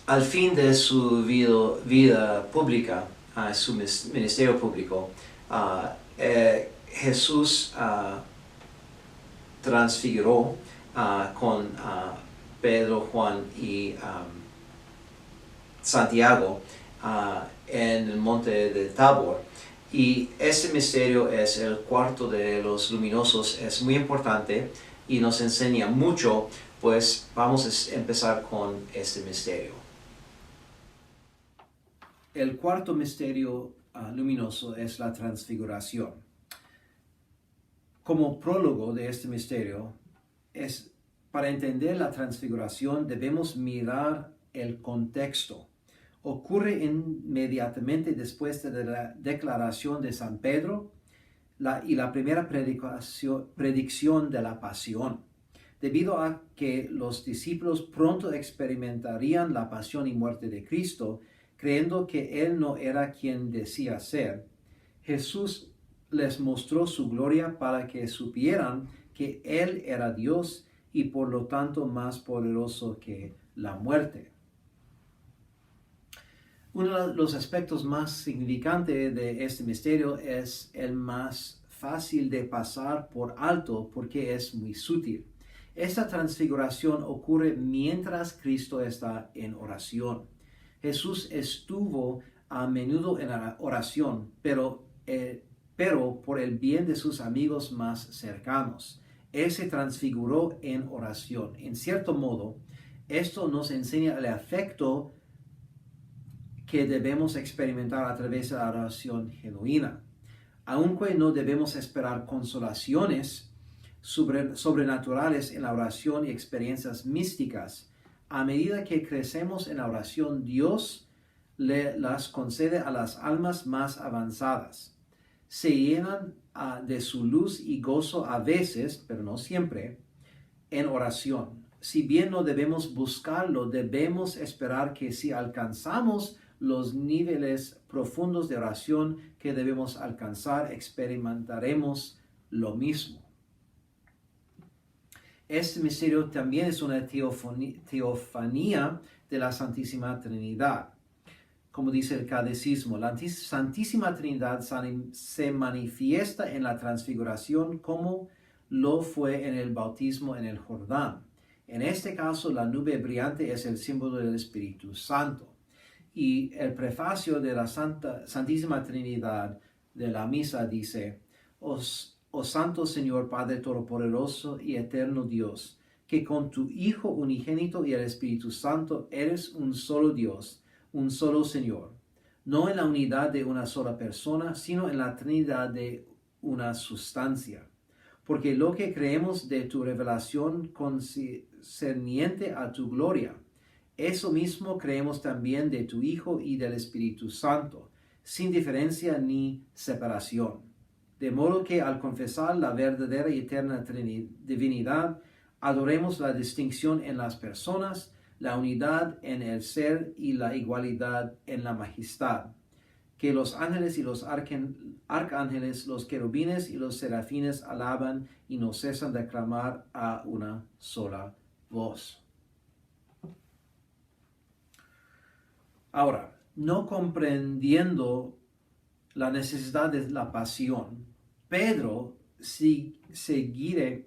al fin de su vida pública, su ministerio público, Jesús transfiguró con Pedro, Juan y Santiago en el monte de Tabor. Y este misterio es el cuarto de los luminosos, es muy importante y nos enseña mucho, pues vamos a empezar con este misterio. El cuarto misterio luminoso es la transfiguración. Como prólogo de este misterio, para entender la transfiguración debemos mirar el contexto. Ocurre inmediatamente después de la declaración de San Pedro y la primera predicción de la pasión. Debido a que los discípulos pronto experimentarían la pasión y muerte de Cristo, creyendo que Él no era quien decía ser, Jesús les mostró su gloria para que supieran que Él era Dios y por lo tanto más poderoso que la muerte. Uno de los aspectos más significantes de este misterio es el más fácil de pasar por alto porque es muy sutil. Esta transfiguración ocurre mientras Cristo está en oración. Jesús estuvo a menudo en oración, pero por el bien de sus amigos más cercanos. Él se transfiguró en oración. En cierto modo, esto nos enseña el afecto que debemos experimentar a través de la oración genuina. Aunque no debemos esperar consolaciones sobrenaturales en la oración y experiencias místicas, a medida que crecemos en la oración, Dios las concede a las almas más avanzadas. Se llenan de su luz y gozo a veces, pero no siempre, en oración. Si bien no debemos buscarlo, debemos esperar que si alcanzamos los niveles profundos de oración que debemos alcanzar, experimentaremos lo mismo. Este misterio también es una teofanía de la Santísima Trinidad. Como dice el Catecismo, la Santísima Trinidad se manifiesta en la transfiguración como lo fue en el bautismo en el Jordán. En este caso, la nube brillante es el símbolo del Espíritu Santo. Y el prefacio de la Santísima Trinidad de la misa dice: Oh Santo Señor Padre Todopoderoso y Eterno Dios, que con tu Hijo unigénito y el Espíritu Santo eres un solo Dios, un solo Señor, no en la unidad de una sola persona, sino en la Trinidad de una sustancia. Porque lo que creemos de tu revelación concerniente a tu gloria, eso mismo creemos también de tu Hijo y del Espíritu Santo, sin diferencia ni separación. De modo que al confesar la verdadera y eterna divinidad, adoremos la distinción en las personas, la unidad en el ser y la igualdad en la majestad. Que los ángeles y los arcángeles, los querubines y los serafines alaban y no cesan de clamar a una sola voz. Ahora, no comprendiendo la necesidad de la pasión, Pedro seguirá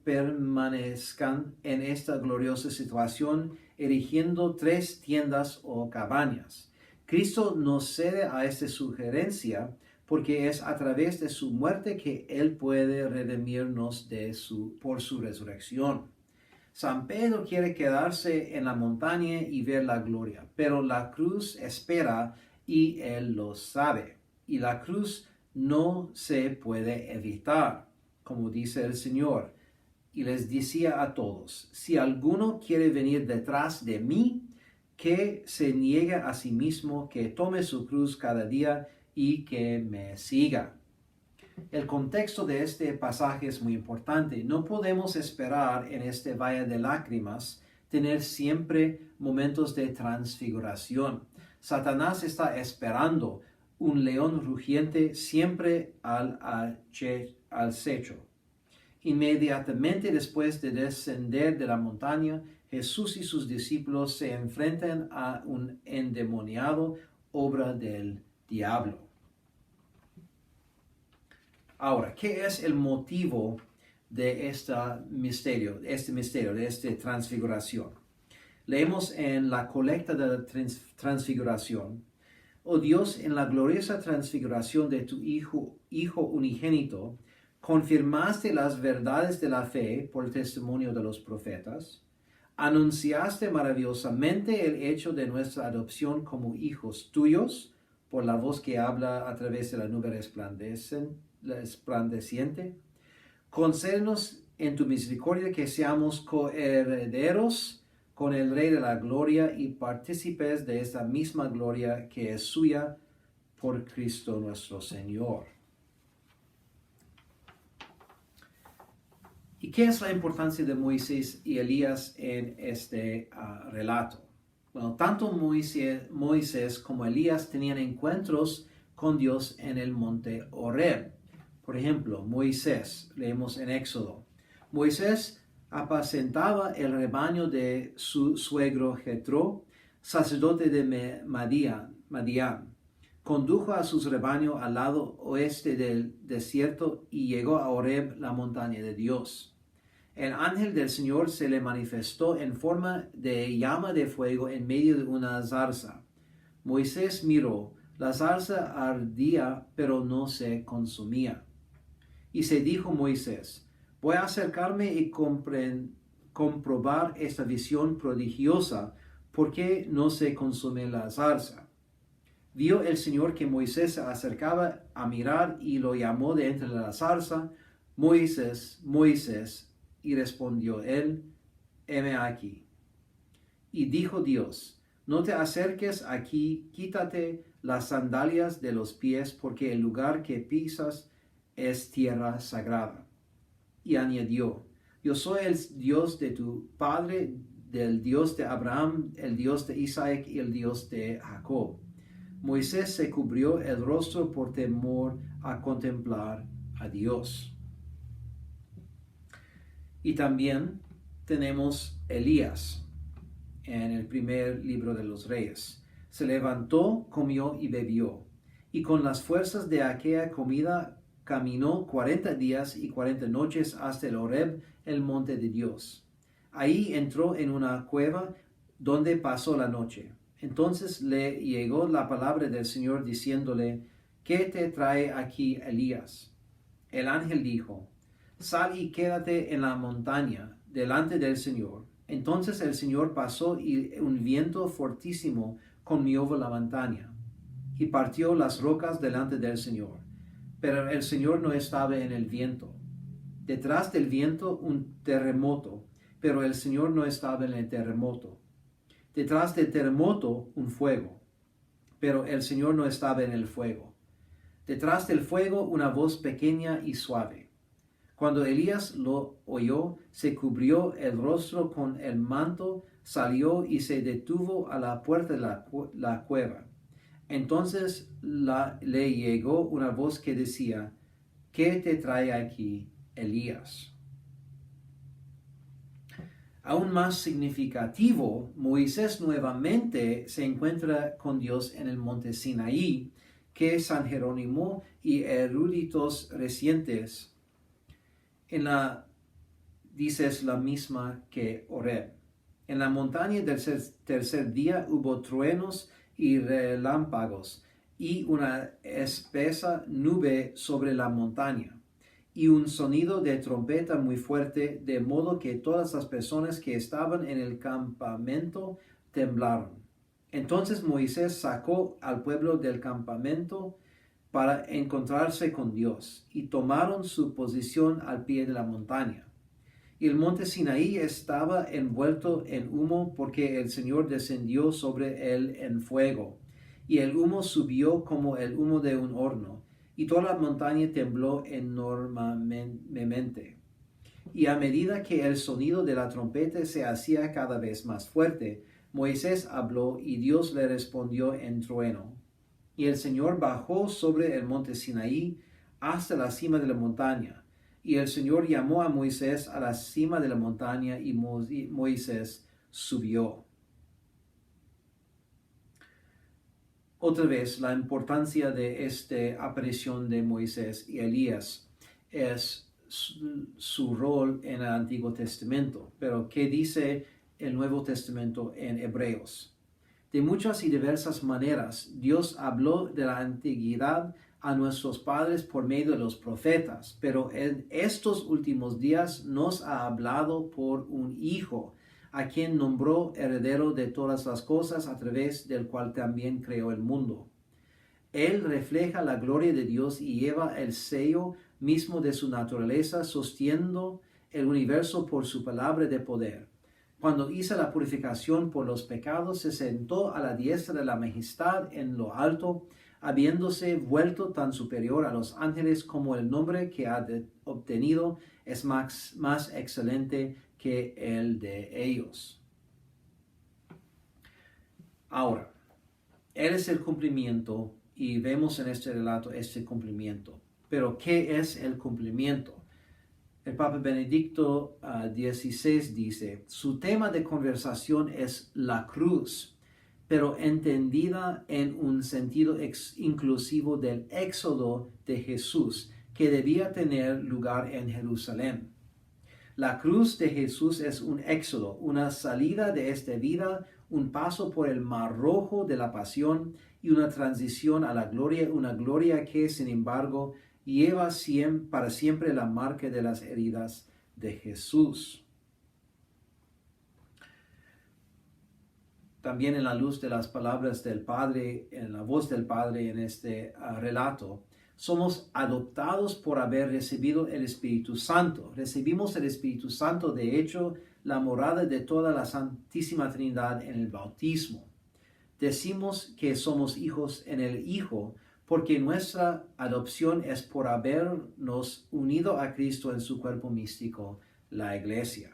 permanezcan en esta gloriosa situación, erigiendo 3 tiendas o cabañas. Cristo nos cede a esta sugerencia porque es a través de su muerte que Él puede redimirnos por su resurrección. San Pedro quiere quedarse en la montaña y ver la gloria, pero la cruz espera y Él lo sabe. Y la cruz no se puede evitar, como dice el Señor. Y les decía a todos: si alguno quiere venir detrás de mí, que se niegue a sí mismo, que tome su cruz cada día y que me siga. El contexto de este pasaje es muy importante. No podemos esperar en este valle de lágrimas tener siempre momentos de transfiguración. Satanás está esperando un león rugiente siempre al acecho. Inmediatamente después de descender de la montaña, Jesús y sus discípulos se enfrentan a un endemoniado, obra del diablo. Ahora, ¿qué es el motivo de este misterio, de esta transfiguración? Leemos en la colecta de la transfiguración: Oh Dios, en la gloriosa transfiguración de tu Hijo unigénito, confirmaste las verdades de la fe por el testimonio de los profetas, anunciaste maravillosamente el hecho de nuestra adopción como hijos tuyos por la voz que habla a través de la nube resplandeciente. Concédenos en tu misericordia que seamos coherederos con el Rey de la Gloria y partícipes de esta misma gloria que es suya por Cristo nuestro Señor. ¿Y qué es la importancia de Moisés y Elías en este relato? Bueno, tanto Moisés como Elías tenían encuentros con Dios en el monte Horeb. Por ejemplo, Moisés, leemos en Éxodo: Moisés apacentaba el rebaño de su suegro Jetro, sacerdote de Madián. Condujo a sus rebaños al lado oeste del desierto y llegó a Horeb, la montaña de Dios. El ángel del Señor se le manifestó en forma de llama de fuego en medio de una zarza. Moisés miró, la zarza ardía, pero no se consumía. Y se dijo Moisés: voy a acercarme y comprobar esta visión prodigiosa, porque no se consume la zarza. Vio el Señor que Moisés se acercaba a mirar y lo llamó de entre la zarza: Moisés, Moisés. Y respondió él: heme aquí. Y dijo Dios: no te acerques aquí, quítate las sandalias de los pies, porque el lugar que pisas es tierra sagrada. Y añadió: yo soy el Dios de tu padre, del Dios de Abraham, el Dios de Isaac y el Dios de Jacob. Moisés se cubrió el rostro por temor a contemplar a Dios. Y también tenemos Elías en el primer libro de los Reyes. Se levantó, comió y bebió, y con las fuerzas de aquella comida caminó 40 días y 40 noches hasta el Horeb, el monte de Dios. Ahí entró en una cueva donde pasó la noche. Entonces le llegó la palabra del Señor diciéndole: ¿qué te trae aquí, Elías? El ángel dijo: sal y quédate en la montaña delante del Señor. Entonces el Señor pasó y un viento fortísimo conmovió la montaña y partió las rocas delante del Señor. Pero el Señor no estaba en el viento. Detrás del viento un terremoto, pero el Señor no estaba en el terremoto. Detrás del terremoto un fuego, pero el Señor no estaba en el fuego. Detrás del fuego una voz pequeña y suave. Cuando Elías lo oyó, se cubrió el rostro con el manto, salió y se detuvo a la puerta de la cueva. Entonces le llegó una voz que decía: ¿qué te trae aquí, Elías? Aún más significativo, Moisés nuevamente se encuentra con Dios en el monte Sinaí, que San Jerónimo y eruditos recientes dice es la misma que Horeb. En la montaña del tercer día hubo truenos y relámpagos y una espesa nube sobre la montaña y un sonido de trompeta muy fuerte, de modo que todas las personas que estaban en el campamento temblaron. Entonces Moisés sacó al pueblo del campamento para encontrarse con Dios, y tomaron su posición al pie de la montaña. Y el monte Sinaí estaba envuelto en humo, porque el Señor descendió sobre él en fuego, y el humo subió como el humo de un horno, y toda la montaña tembló enormemente. Y a medida que el sonido de la trompeta se hacía cada vez más fuerte, Moisés habló, y Dios le respondió en trueno. Y el Señor bajó sobre el monte Sinaí hasta la cima de la montaña. Y el Señor llamó a Moisés a la cima de la montaña, y Moisés subió. Otra vez, la importancia de esta aparición de Moisés y Elías es su rol en el Antiguo Testamento. Pero, ¿qué dice el Nuevo Testamento en Hebreos? De muchas y diversas maneras, Dios habló de la antigüedad a nuestros padres por medio de los profetas, pero en estos últimos días nos ha hablado por un Hijo, a quien nombró heredero de todas las cosas, a través del cual también creó el mundo. Él refleja la gloria de Dios y lleva el sello mismo de su naturaleza, sosteniendo el universo por su palabra de poder. Cuando hizo la purificación por los pecados, se sentó a la diestra de la majestad en lo alto, habiéndose vuelto tan superior a los ángeles como el nombre que ha obtenido es más excelente que el de ellos. Ahora, Él es el cumplimiento y vemos en este relato este cumplimiento. Pero, ¿qué es el cumplimiento? El Papa Benedicto XVI dice, su tema de conversación es la cruz, pero entendida en un sentido inclusivo del éxodo de Jesús, que debía tener lugar en Jerusalén. La cruz de Jesús es un éxodo, una salida de esta vida, un paso por el mar rojo de la pasión y una transición a la gloria, una gloria que, sin embargo, lleva para siempre la marca de las heridas de Jesús. También en la luz de las palabras del Padre, en la voz del Padre en este relato, somos adoptados por haber recibido el Espíritu Santo. Recibimos el Espíritu Santo, de hecho, la morada de toda la Santísima Trinidad en el bautismo. Decimos que somos hijos en el Hijo, porque nuestra adopción es por habernos unido a Cristo en su cuerpo místico, la Iglesia.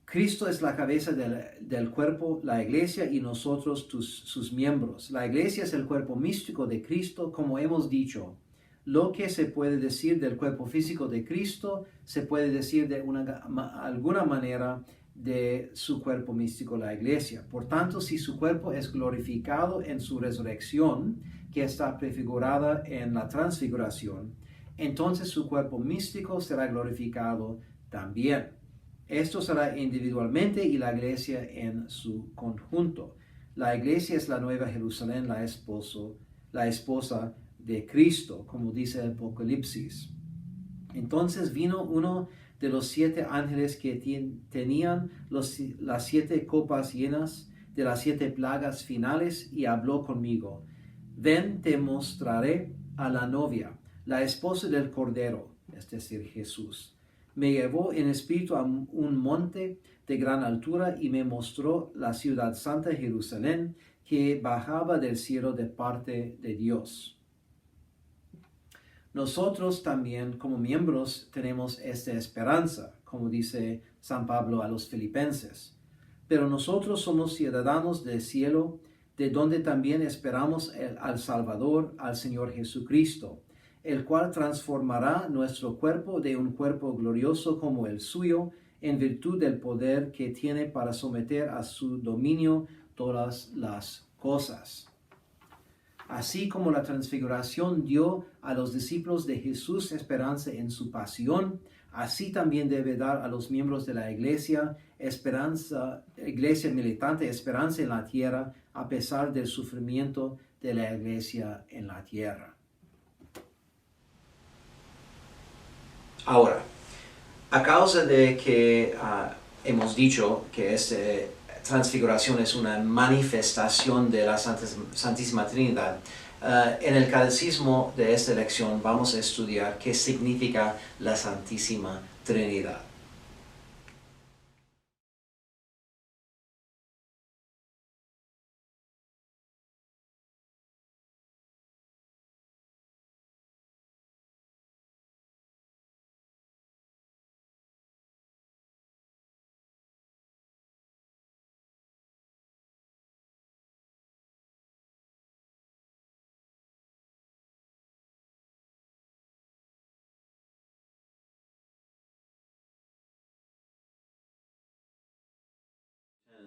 Cristo es la cabeza del cuerpo, la Iglesia, y nosotros sus miembros. La Iglesia es el cuerpo místico de Cristo, como hemos dicho. Lo que se puede decir del cuerpo físico de Cristo, se puede decir de alguna manera de su cuerpo místico, la Iglesia. Por tanto, si su cuerpo es glorificado en su resurrección, que está prefigurada en la transfiguración, entonces su cuerpo místico será glorificado también. Esto será individualmente y la Iglesia en su conjunto. La Iglesia es la nueva Jerusalén, la esposa de Cristo, como dice el Apocalipsis. Entonces vino uno de los 7 ángeles que tenían las 7 copas llenas de las 7 plagas finales y habló conmigo. Ven, te mostraré a la novia, la esposa del Cordero, es decir, Jesús. Me llevó en espíritu a un monte de gran altura y me mostró la ciudad santa Jerusalén, que bajaba del cielo de parte de Dios. Nosotros también, como miembros, tenemos esta esperanza, como dice San Pablo a los Filipenses. Pero nosotros somos ciudadanos del cielo, de donde también esperamos al Salvador, al Señor Jesucristo, el cual transformará nuestro cuerpo de un cuerpo glorioso como el suyo, en virtud del poder que tiene para someter a su dominio todas las cosas. Así como la transfiguración dio a los discípulos de Jesús esperanza en su pasión, así también debe dar a los miembros de la iglesia militante, esperanza en la tierra, a pesar del sufrimiento de la iglesia en la tierra. Ahora, a causa de que hemos dicho que esta transfiguración es una manifestación de la Santísima Trinidad, en el catecismo de esta lección vamos a estudiar qué significa la Santísima Trinidad.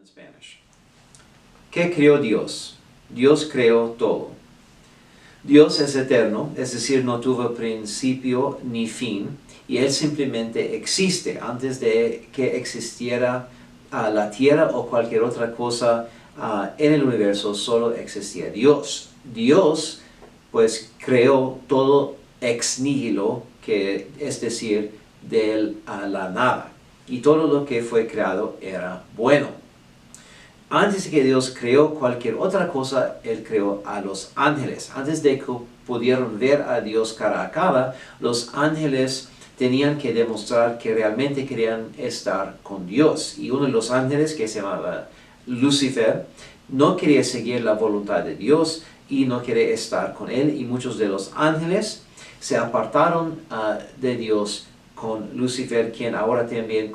Spanish. ¿Qué creó Dios? Dios creó todo. Dios es eterno, es decir, no tuvo principio ni fin, y Él simplemente existe. Antes de que existiera la tierra o cualquier otra cosa en el universo, solo existía Dios. Dios, pues, creó todo ex nihilo, que es decir, de la nada. Y todo lo que fue creado era bueno. Antes de que Dios creó cualquier otra cosa, Él creó a los ángeles. Antes de que pudieran ver a Dios cara a cara, los ángeles tenían que demostrar que realmente querían estar con Dios. Y uno de los ángeles, que se llamaba Lucifer, no quería seguir la voluntad de Dios y no quería estar con Él. Y muchos de los ángeles se apartaron de Dios con Lucifer, quien ahora también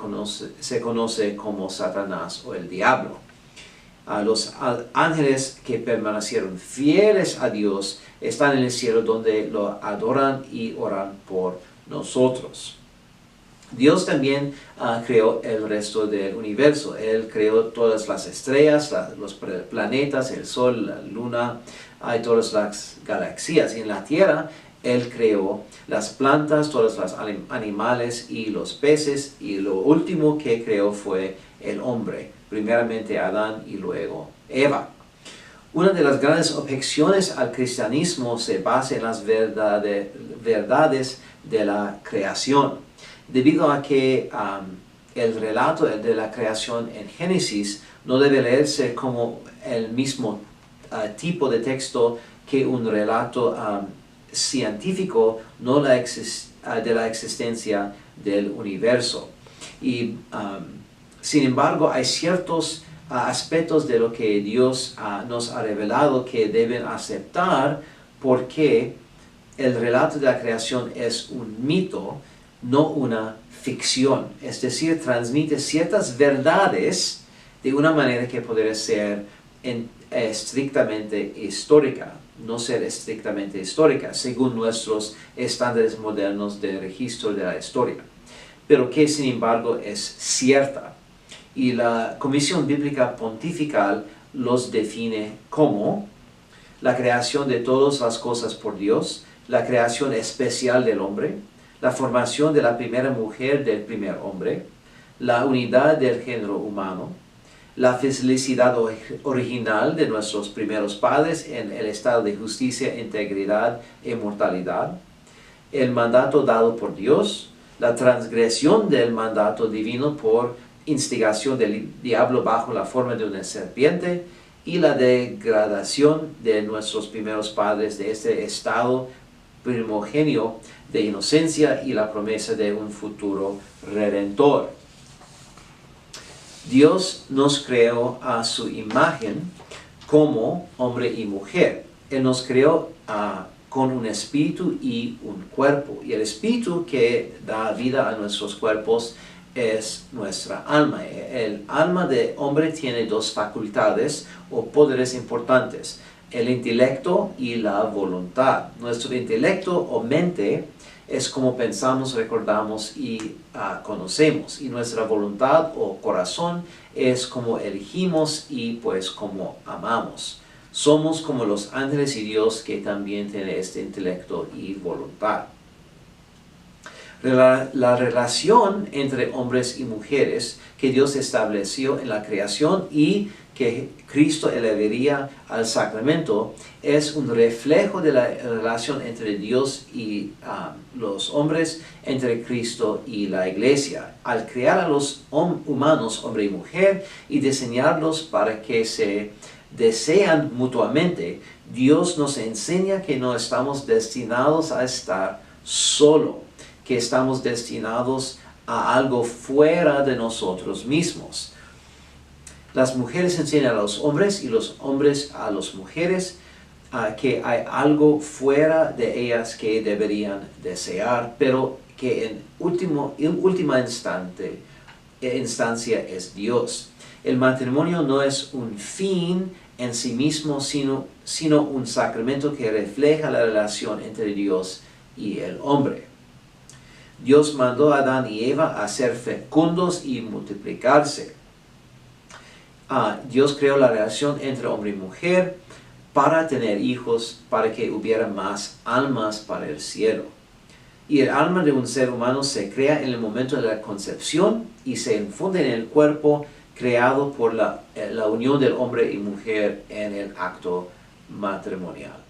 se conoce como Satanás o el diablo. Los ángeles que permanecieron fieles a Dios están en el cielo, donde lo adoran y oran por nosotros. Dios también creó el resto del universo. Él creó todas las estrellas, los planetas, el sol, la luna, y todas las galaxias. Y en la tierra, Él creó las plantas, todos los animales y los peces. Y lo último que creó fue el hombre. Primeramente Adán y luego Eva. Una de las grandes objeciones al cristianismo se basa en las verdades de la creación. Debido a que el relato de la creación en Génesis no debe leerse como el mismo tipo de texto que un relato científico de la existencia del universo. Y sin embargo, hay ciertos aspectos de lo que Dios nos ha revelado que deben aceptar, porque el relato de la creación es un mito, no una ficción. Es decir, transmite ciertas verdades de una manera que podría ser estrictamente histórica, no ser estrictamente histórica, según nuestros estándares modernos de registro de la historia, pero que sin embargo es cierta. Y la Comisión Bíblica Pontifical los define como la creación de todas las cosas por Dios, la creación especial del hombre, la formación de la primera mujer del primer hombre, la unidad del género humano, la felicidad original de nuestros primeros padres en el estado de justicia, integridad e inmortalidad, el mandato dado por Dios, la transgresión del mandato divino por instigación del diablo bajo la forma de una serpiente, y la degradación de nuestros primeros padres de este estado primogenio de inocencia y la promesa de un futuro redentor. Dios nos creó a su imagen como hombre y mujer. Él nos creó con un espíritu y un cuerpo. Y el espíritu que da vida a nuestros cuerpos es nuestra alma. El alma de hombre tiene dos facultades o poderes importantes: el intelecto y la voluntad. Nuestro intelecto o mente es como pensamos, recordamos y conocemos. Y nuestra voluntad o corazón es como elegimos y pues como amamos. Somos como los ángeles y Dios, que también tiene este intelecto y voluntad. La relación entre hombres y mujeres que Dios estableció en la creación y que Cristo elevaría al sacramento es un reflejo de la relación entre Dios y los hombres, entre Cristo y la iglesia. Al crear a los humanos, hombre y mujer, y diseñarlos para que se desean mutuamente, Dios nos enseña que no estamos destinados a estar solos, que estamos destinados a algo fuera de nosotros mismos. Las mujeres enseñan a los hombres y los hombres a las mujeres que hay algo fuera de ellas que deberían desear, pero que en última instancia es Dios. El matrimonio no es un fin en sí mismo, sino un sacramento que refleja la relación entre Dios y el hombre. Dios mandó a Adán y Eva a ser fecundos y multiplicarse. Dios creó la relación entre hombre y mujer para tener hijos, para que hubiera más almas para el cielo. Y el alma de un ser humano se crea en el momento de la concepción y se infunde en el cuerpo creado por la unión del hombre y mujer en el acto matrimonial.